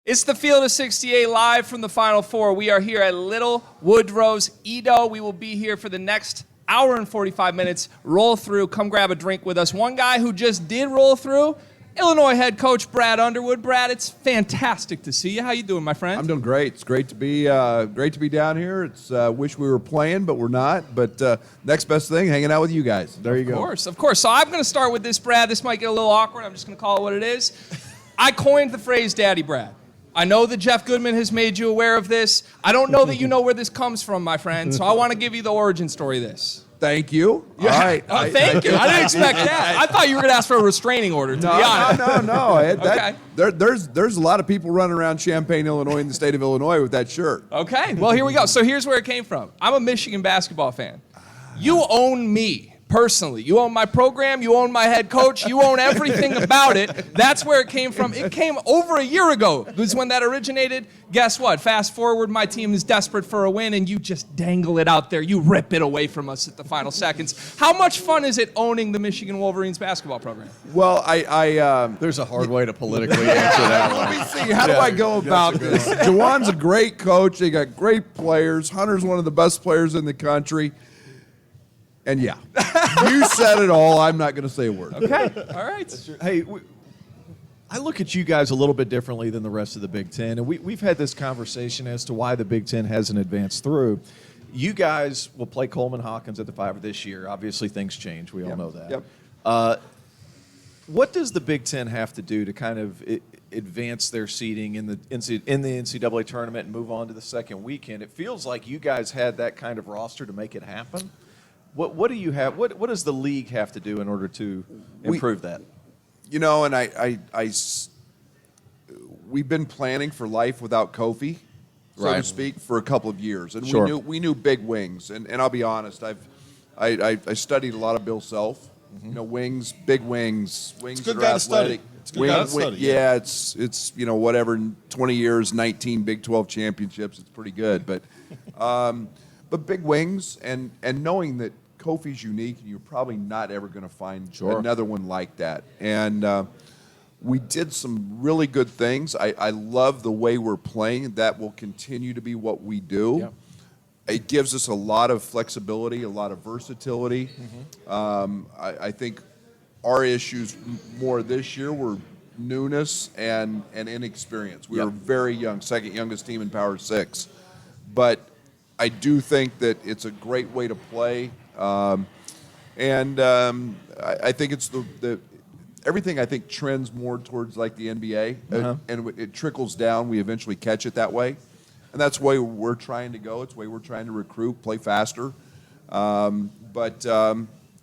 It's the Field of 68 live from the Final Four. We are here at Little Woodrow's Edo. We will be here for the next hour and 45 minutes. Roll through. Come grab a drink with us. One guy who just did roll through, Illinois head coach Brad Underwood. Brad, it's fantastic to see you. How you doing, my friend? I'm doing great. It's great to be down here. It's wish we were playing, but we're not. But next best thing, hanging out with you guys. There you go. Of course. So I'm going to start with this, Brad. This might get a little awkward. I'm just going to call it what it is. I coined the phrase Daddy Brad. I know that Jeff Goodman has made you aware of this. I don't know that you know where this comes from, my friend, so I want to give you the origin story of this. Thank you. Yeah. All right. Thank you. I didn't expect that. I thought you were going to ask for a restraining order, to be honest. No. Okay. There's a lot of people running around Champaign, Illinois, in the state of Illinois with that shirt. Okay. Well, here we go. So here's where it came from. I'm a Michigan basketball fan. You own me. Personally, you own my program, you own my head coach, you own everything about it. That's where it came from. It came over a year ago. It was when that originated. Guess what? Fast forward, my team is desperate for a win, and you just dangle it out there. You rip it away from us at the final seconds. How much fun is it owning the Michigan Wolverines basketball program? Well, there's a hard way to politically answer that one. Let me see. How do I go about this? Jawan's a great coach. They got great players. Hunter's one of the best players in the country. And yeah, you said it all. I'm not going to say a word. Okay. All right. Hey, I look at you guys a little bit differently than the rest of the Big Ten, and we've had this conversation as to why the Big Ten hasn't advanced through. You guys will play Coleman Hawkins at the Five this year. Obviously, things change. We all know that. Yep. What does the Big Ten have to do to kind of advance their seeding in the NCAA tournament and move on to the second weekend? It feels like you guys had that kind of roster to make it happen. What do you have? What does the league have to do in order to improve that? You know, and we've been planning for life without Kofi, so to speak, for a couple of years, and we knew big wings. And I'll be honest, I studied a lot of Bill Self. Mm-hmm. You know, big wings it's that good are guy athletic. To study. It's good guy to study. Yeah, it's you know, whatever. 20 years, 19 Big 12 championships. It's pretty good, but big wings and knowing that Kofi's unique, and you're probably not ever going to find another one like that. And we did some really good things. I love the way we're playing. That will continue to be what we do. Yep. It gives us a lot of flexibility, a lot of versatility. Mm-hmm. I think our issues more this year were newness and inexperience. We were very young, second youngest team in Power 6. But I do think that it's a great way to play. I think it's the everything I think trends more towards like the NBA, and it trickles down. We eventually catch it that way, and that's the way we're trying to go. It's the way we're trying to recruit, play faster. You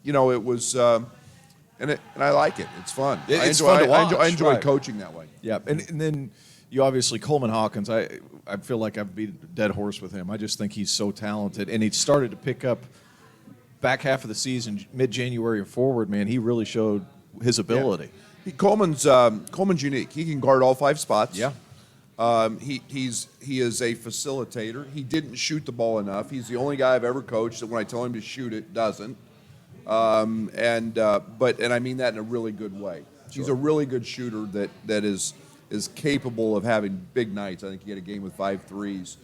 know, it was, and I like it. It's fun. It's fun to watch. I enjoy coaching that way. Yeah, and then you obviously Coleman Hawkins. I feel like I've beat a dead horse with him. I just think he's so talented, and he started to pick up. Back half of the season, mid-January and forward, man, he really showed his ability. Yeah. Coleman's unique. He can guard all 5 spots. Yeah. He is a facilitator. He didn't shoot the ball enough. He's the only guy I've ever coached that when I tell him to shoot it, doesn't. And I mean that in a really good way. Sure. He's a really good shooter that is capable of having big nights. I think he had a game with 5 threes.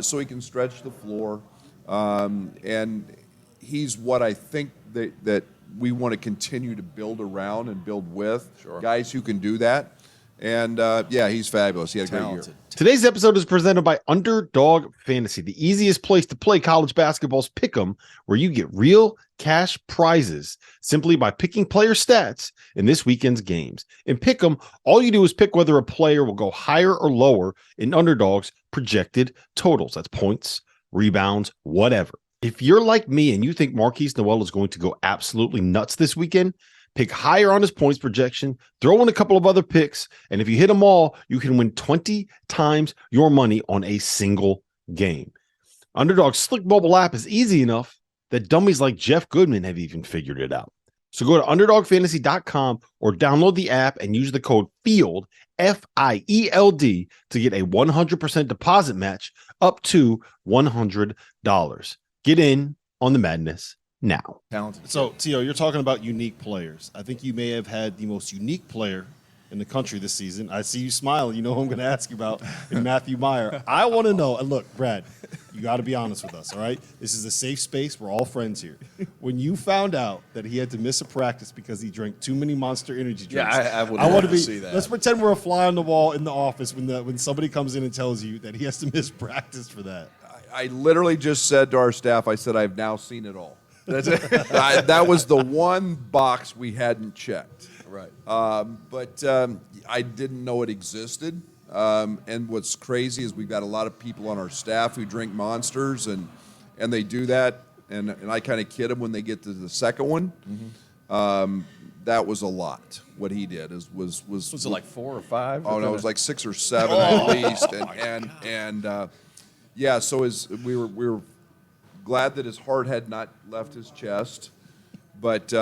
So he can stretch the floor. And he's what I think that we want to continue to build around and build with. Sure. Guys who can do that. And, he's fabulous. He had a great year. Today's episode is presented by Underdog Fantasy, the easiest place to play college basketball's pick'em, where you get real cash prizes simply by picking player stats in this weekend's games. In pick'em, all you do is pick whether a player will go higher or lower in Underdog's projected totals. That's points, rebounds, whatever. If you're like me and you think Marquise Noel is going to go absolutely nuts this weekend, pick higher on his points projection, throw in a couple of other picks, and if you hit them all, you can win 20 times your money on a single game. Underdog's slick mobile app is easy enough that dummies like Jeff Goodman have even figured it out. So go to UnderdogFantasy.com or download the app and use the code FIELD, F-I-E-L-D, to get a 100% deposit match up to $100. Get in on the madness now. Talented. So, Tio, you're talking about unique players. I think you may have had the most unique player in the country this season. I see you smiling. You know who I'm going to ask you about in Matthew Meyer. I want to know, and look, Brad, you got to be honest with us, all right? This is a safe space. We're all friends here. When you found out that he had to miss a practice because he drank too many Monster energy drinks, I would want love to see that. Let's pretend we're a fly on the wall in the office when somebody comes in and tells you that he has to miss practice for that. I literally just said to our staff, I said, I've now seen it all. That's it. That was the one box we hadn't checked. Right. But I didn't know it existed. And what's crazy is we've got a lot of people on our staff who drink Monsters, and they do that. And I kind of kid them when they get to the second one. Mm-hmm. That was a lot. What he did was it like 4 or 5? Oh no, it was like 6 or 7 at least. Yeah. So we were glad that his heart had not left his chest. But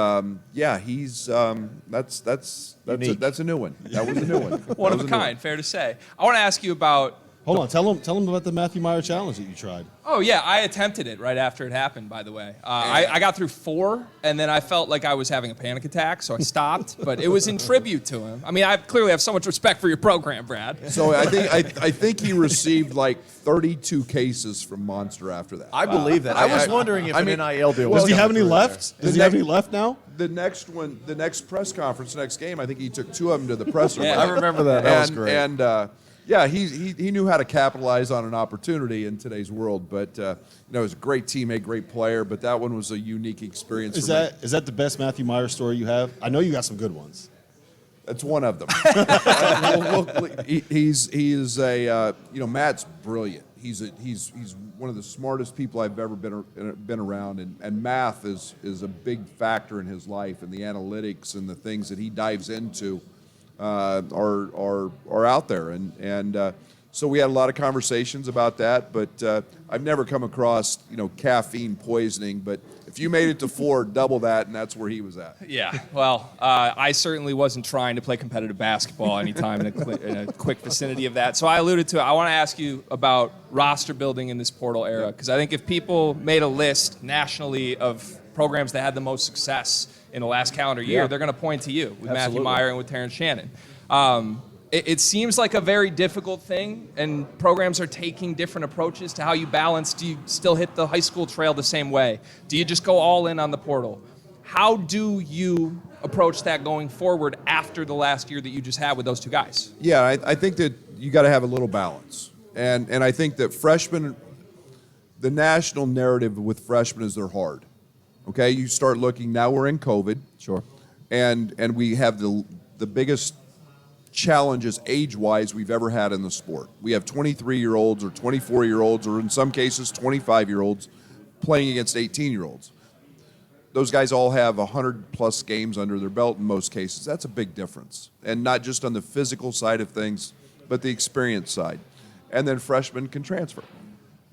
yeah, he's that's a new one. That was a new one. One of a kind, fair to say. I want to ask you about. Hold on, tell him about the Matthew Meyer challenge that you tried. Oh yeah, I attempted it right after it happened. By the way, I got through 4, and then I felt like I was having a panic attack, so I stopped. But it was in tribute to him. I mean, I clearly have so much respect for your program, Brad. So I think he received like 32 cases from Monster after that. I believe that. I was wondering if an NIL deal was Does he have any coming through left? Does he have any left now? The next one, the next press conference, next game, I think he took 2 of them to the presser. Yeah, I remember that. That was great. And yeah, he knew how to capitalize on an opportunity in today's world. But he was a great teammate, great player. But that one was a unique experience. Is that the best Matthew Meyer story you have? I know you got some good ones. That's one of them. He is a Matt's brilliant. He's one of the smartest people I've ever been around, and math is a big factor in his life, and the analytics and the things that he dives into are out there, and so we had a lot of conversations about that. But I've never come across caffeine poisoning. But if you made it to 4, double that, and that's where he was at. Yeah, well, I certainly wasn't trying to play competitive basketball anytime in a quick vicinity of that. So I alluded to it. I want to ask you about roster building in this portal era, because I think if people made a list nationally of programs that had the most success in the last calendar year, they're going to point to you with Matthew Meyer and with Terrence Shannon. It seems like a very difficult thing, and programs are taking different approaches to how you balance. Do you still hit the high school trail the same way? Do you just go all in on the portal? How do you approach that going forward after the last year that you just had with those 2 guys? Yeah, I think that you got to have a little balance. And I think that freshmen, the national narrative with freshmen is they're hard. Okay, you start looking, now we're in COVID. Sure. And we have the biggest challenges age-wise we've ever had in the sport. We have 23-year-olds or 24-year-olds or in some cases 25-year-olds playing against 18-year-olds. Those guys all have 100-plus games under their belt in most cases. That's a big difference. And not just on the physical side of things, but the experience side. And then freshmen can transfer.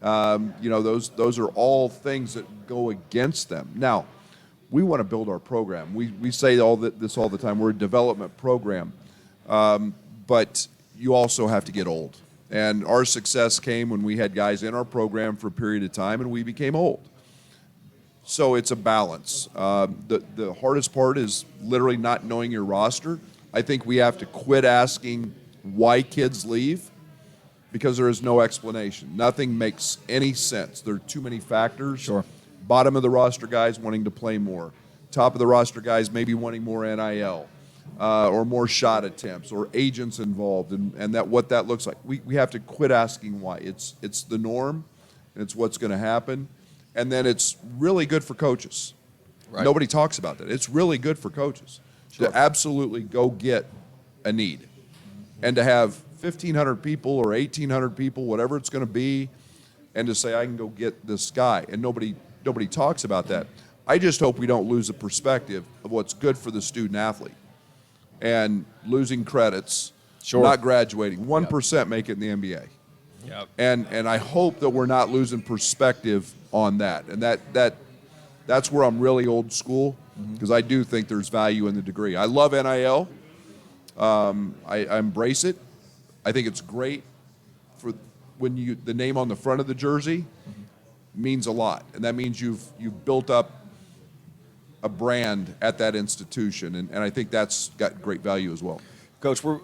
Those are all things that go against them. Now, we want to build our program. We say this all the time. We're a development program. But you also have to get old. And our success came when we had guys in our program for a period of time and we became old. So it's a balance. The hardest part is literally not knowing your roster. I think we have to quit asking why kids leave, because there is no explanation. Nothing makes any sense. There are too many factors. Sure. Bottom of the roster guys wanting to play more. Top of the roster guys maybe wanting more NIL. Or more shot attempts, or agents involved, and what that looks like. We have to quit asking why. It's the norm, and it's what's going to happen, and then it's really good for coaches. Right. Nobody talks about that. It's really good for coaches to absolutely go get a need, and to have 1,500 people or 1,800 people, whatever it's going to be, and to say I can go get this guy, and nobody talks about that. I just hope we don't lose the perspective of what's good for the student athlete. And losing credits, not graduating. 1% make it in the NBA. Yep. And I hope that we're not losing perspective on that. And that's where I'm really old school, because I do think there's value in the degree. I love NIL. I embrace it. I think it's great for when the name on the front of the jersey means a lot, and that means you've built up a brand at that institution, and I think that's got great value as well. Coach, we're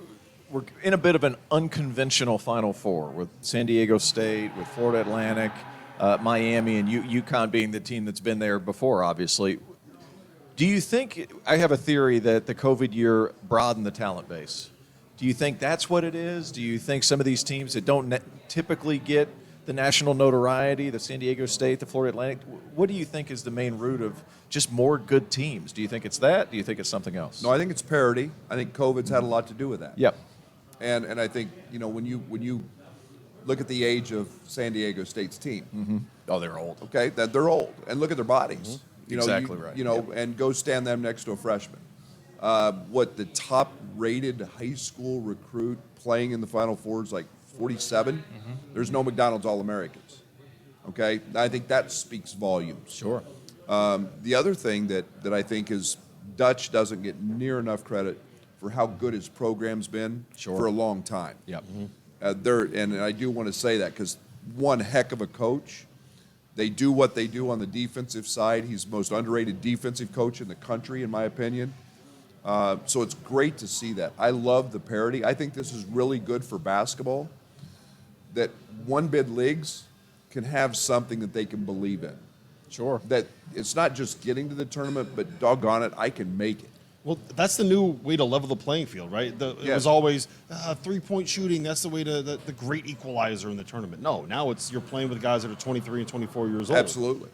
in a bit of an unconventional Final Four with San Diego State, with Florida Atlantic, Miami, and UConn being the team that's been there before, obviously. Do you think, I have a theory that the COVID year broadened the talent base. Do you think that's what it is? Do you think some of these teams that don't typically get the national notoriety, the San Diego State, the Florida Atlantic, what do you think is the main root of just more good teams? Do you think it's that? Do you think it's something else? No, I think it's parity. I think COVID's had a lot to do with that. Yep. And I think, when you look at the age of San Diego State's team. Mm-hmm. Oh, they're old. Okay, that they're old. And look at their bodies. Mm-hmm. Exactly right. And go stand them next to a freshman. What the top-rated high school recruit playing in the Final Four is like 47. Mm-hmm. There's no McDonald's All-Americans. Okay, I think that speaks volumes. Sure. The other thing that I think is Dutch doesn't get near enough credit for how good his program's been for a long time. Yep. And I do want to say that because one heck of a coach. They do what they do on the defensive side. He's the most underrated defensive coach in the country, in my opinion. So it's great to see that. I love the parity. I think this is really good for basketball, that one-bid leagues can have something that they can believe in. Sure. That it's not just getting to the tournament, but doggone it, I can make it. Well, that's the new way to level the playing field, right? It was always three-point shooting. That's the way to the great equalizer in the tournament. No, now you're playing with guys that are 23 and 24 years old. Absolutely.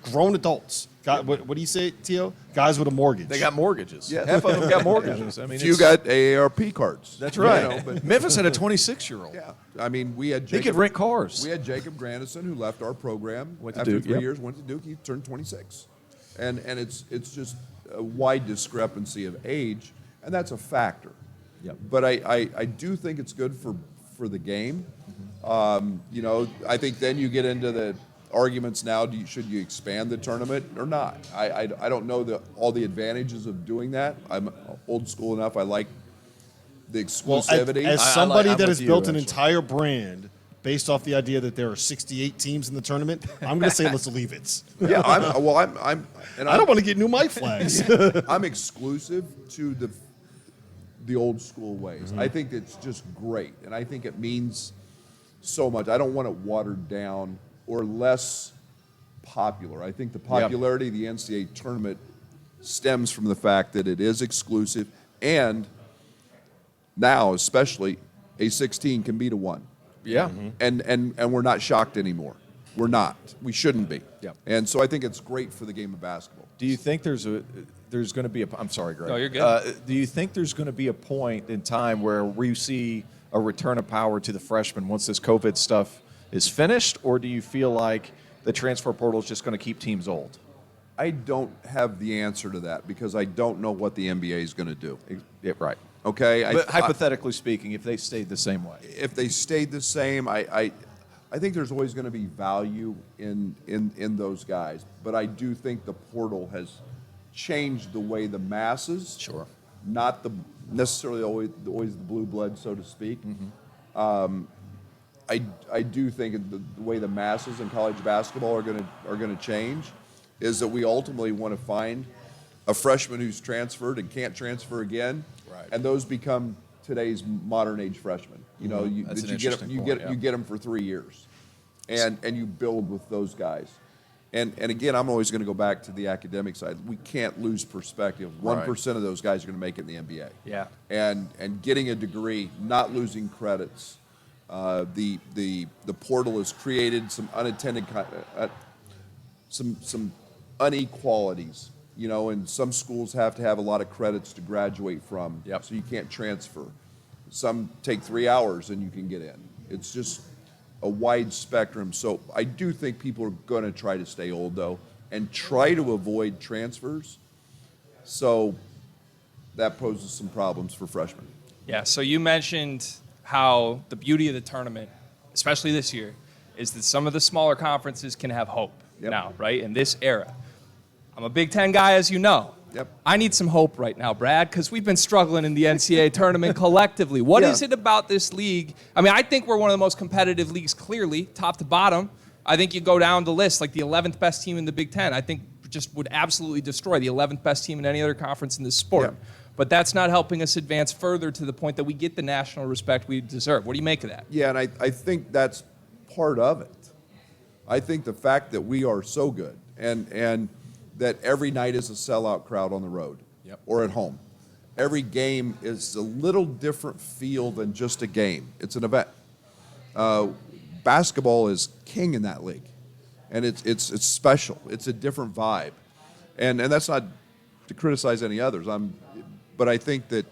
Grown adults. What do you say, Tio? Guys with a mortgage. They got mortgages. Yes. Half of them got mortgages. I mean, You got AARP cards. That's right. Memphis had a 26-year-old. Yeah. I mean, we had He could rent cars. We had Jacob Grandison, who left our program Went to after Duke, 3 yep. years, went to Duke. He turned 26. And it's just a wide discrepancy of age, and that's a factor. Yep. But I do think it's good for the game. I think then you get into the arguments now, should you expand the tournament or not? I don't know all the advantages of doing that. I'm old school enough. I like the exclusivity. As somebody I'm that with has you, built an actually. entire brand based off the idea that there are 68 teams in the tournament, I'm going to say let's leave it. Yeah, I don't want to get new mic flags. I'm exclusive to the old school ways. I think it's just great, and I think it means so much. I don't want it watered down or less popular. I think the popularity of the NCAA tournament stems from the fact that it is exclusive, and now especially a 16 can beat a 1. Yeah. And we're not shocked anymore. We're not. We shouldn't be. Yep. And so I think it's great for the game of basketball. Do you think there's going to be I'm sorry, Greg. No, you're good. Do you think there's going to be a point in time where we see a return of power to the freshmen once this COVID stuff is finished, or do you feel like the transfer portal is just going to keep teams old? I don't have the answer to that because I don't know what the NBA is going to do. Yeah, right. Okay? But hypothetically speaking, if they stayed the same way. If they stayed the same, I think there's always going to be value in those guys. But I do think the portal has changed the way the masses, Sure. not necessarily always the blue blood, so to speak. I do think the way the masses in college basketball are going to change is that we ultimately want to find a freshman who's transferred and can't transfer again, Right. and those become today's modern age freshmen. That's an interesting point, you get them for 3 years, and you build with those guys. And again, I'm always going to go back to the academic side. We can't lose perspective. 1% of those guys are going to make it in the NBA. Yeah. And getting a degree, not losing credits. The portal has created some unintended some inequalities. And some schools have to have a lot of credits to graduate from. Yep. So you can't transfer. Some take 3 hours and you can get in. It's just a wide spectrum. So I do think people are going to try to stay old, though, and try to avoid transfers. So that poses some problems for freshmen. Yeah, so you mentioned how the beauty of the tournament, especially this year, is that some of the smaller conferences can have hope now, right, in this era. I'm a Big Ten guy, as you know. Yep. I need some hope right now, Brad, because we've been struggling in the NCAA tournament collectively. What is it about this league? I mean, I think we're one of the most competitive leagues, clearly, top to bottom. I think you go down the list, like the 11th best team in the Big Ten. I think just would absolutely destroy the 11th best team in any other conference in this sport. Yeah. but that's not helping us advance further to the point that we get the national respect we deserve. What do you make of that? Yeah, and I think that's part of it. I think the fact that we are so good and that every night is a sellout crowd on the road or at home. Every game is a little different feel than just a game. It's an event. Basketball is king in that league, and it's special. It's a different vibe, and that's not to criticize any others. But I think that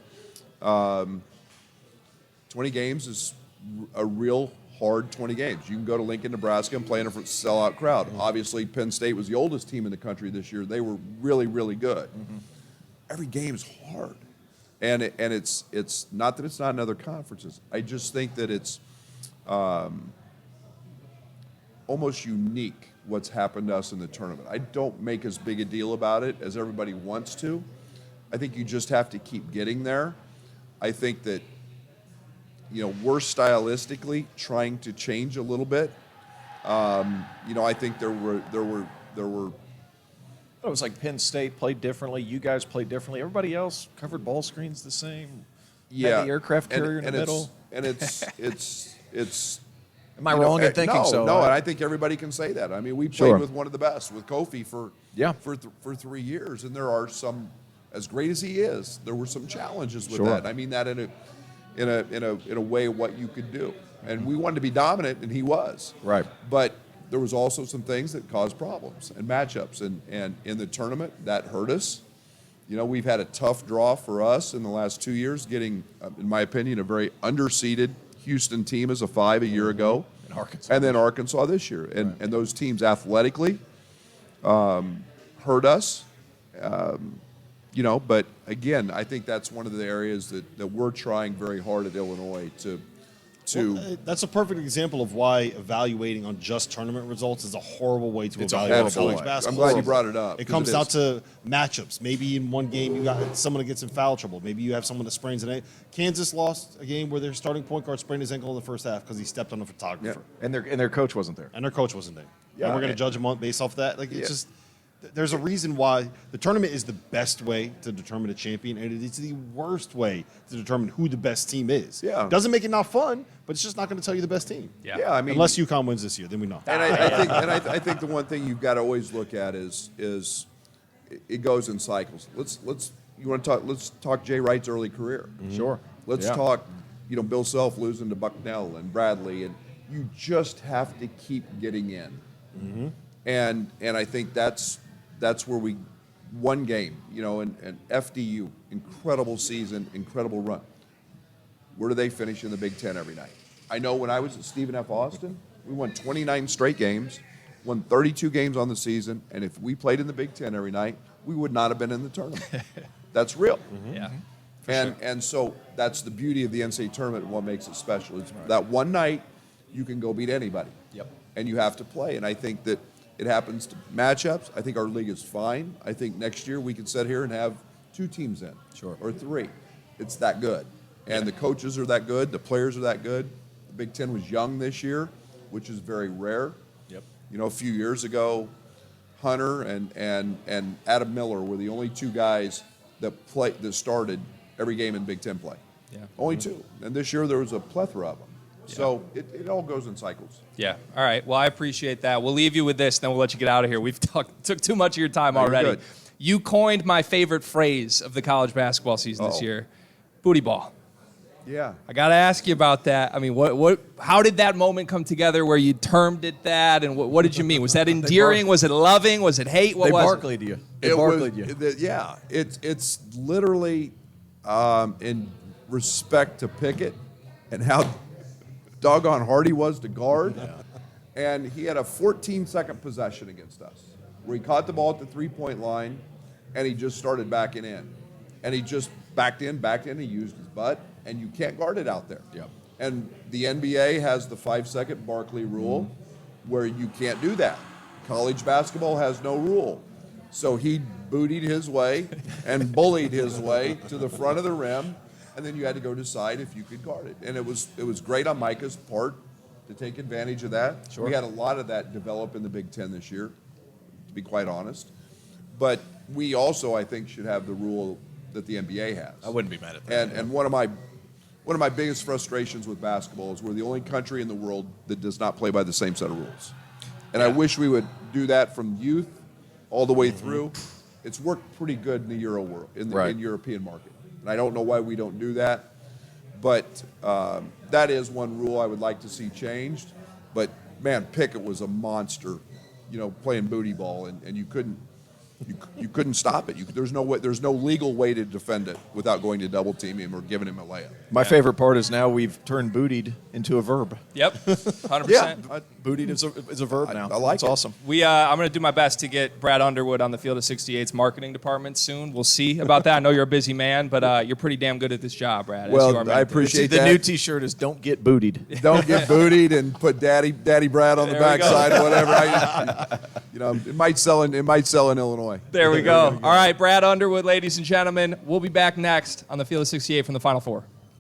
20 games is a real hard 20 games. You can go to Lincoln, Nebraska, and play in a sellout crowd. Obviously, Penn State was the oldest team in the country this year. They were really, really good. Every game is hard, and it's not that it's not in other conferences. I just think that it's almost unique what's happened to us in the tournament. I don't make as big a deal about it as everybody wants to. I think you just have to keep getting there. I think that, we're stylistically trying to change a little bit. I think there were. It was like Penn State played differently. You guys played differently. Everybody else covered ball screens the same. Had the aircraft carrier in the middle. It's. Am I wrong in thinking so? No, and I think everybody can say that. I mean, we played with one of the best, with Kofi for 3 years, and there are some, as great as he is, there were some challenges with that. I mean that in a way what you could do, and we wanted to be dominant, and he was right. But there was also some things that caused problems and matchups, and in the tournament that hurt us. We've had a tough draw for us in the last 2 years, getting, in my opinion, a very underseeded Houston team as a 5 a year ago, and then Arkansas this year, and those teams athletically hurt us, But again, I think that's one of the areas that we're trying very hard at Illinois to. That's a perfect example of why evaluating on just tournament results is a horrible way to evaluate college basketball. I'm glad you brought it up. It comes down to matchups. Maybe in one game you got someone that gets in foul trouble. Maybe you have someone that sprains an ankle. Kansas lost a game where their starting point guard sprained his ankle in the first half because he stepped on a photographer. And their coach wasn't there. And their coach wasn't there. And we're going to judge them based off that. It's just. There's a reason why the tournament is the best way to determine a champion, and it is the worst way to determine who the best team is. Yeah. It doesn't make it not fun, but it's just not going to tell you the best team. Yeah, I mean, unless UConn wins this year, then we know. And I think the one thing you've got to always look at is it goes in cycles. Let's talk Jay Wright's early career. Sure. Let's talk, Bill Self losing to Bucknell and Bradley, and you just have to keep getting in. And I think that's where we one game, and FDU, incredible season, incredible run. Where do they finish in the Big Ten every night? I know when I was at Stephen F. Austin, we won 29 straight games, won 32 games on the season, and if we played in the Big Ten every night, we would not have been in the tournament. That's real. Yeah. And so that's the beauty of the NCAA tournament and what makes it special. It's that one night you can go beat anybody. And you have to play. And I think that it happens to matchups. I think our league is fine. I think next year we can sit here and have 2 teams in, or 3. It's that good. And the coaches are that good. The players are that good. The Big Ten was young this year, which is very rare. A few years ago, Hunter and Adam Miller were the only 2 guys that started every game in Big Ten play. Only 2. And this year there was a plethora of them. So it all goes in cycles. Yeah. All right. Well, I appreciate that. We'll leave you with this, then we'll let you get out of here. We've took too much of your time already. Good. You coined my favorite phrase of the college basketball season this year, booty ball. Yeah. I got to ask you about that. I mean, how did that moment come together where you termed it that, and what did you mean? Was that endearing? Was it loving? Was it hate? What was Barclayed you. It's literally in respect to Pickett and how doggone hard he was to guard. And he had a 14-second possession against us where he caught the ball at the three-point line and he just started backing in. And he just backed in, he used his butt, and you can't guard it out there. And the NBA has the 5-second Barkley rule where you can't do that. College basketball has no rule. So he bootied his way and bullied his way to the front of the rim, and then you had to go decide if you could guard it. And it was great on Micah's part to take advantage of that. We had a lot of that develop in the Big Ten this year, to be quite honest. But we also, I think, should have the rule that the NBA has. I wouldn't be mad at that. And one of my biggest frustrations with basketball is we're the only country in the world that does not play by the same set of rules. And I wish we would do that from youth all the way through. It's worked pretty good in the Euro world, in the in European market. And I don't know why we don't do that. But that is one rule I would like to see changed. But man, Pickett was a monster, playing booty ball, and you couldn't stop it. There's no way, there's no legal way to defend it without going to double team him or giving him a layup. My favorite part is now we've turned bootied into a verb. Yep, 100%. Yeah, Bootied is a verb now. I like It's it. awesome. I'm going to do my best to get Brad Underwood on the Field of 68's marketing department soon. We'll see about that. I know you're a busy man, but you're pretty damn good at this job, Brad. as you Well, are I many things. appreciate The that. new T-shirt is "Don't get bootied." Don't get bootied and put Daddy Brad on the There we go. backside, whatever. It might sell in Illinois. There we go. All right, Brad Underwood, ladies and gentlemen. We'll be back next on the Field of 68 from the Final Four.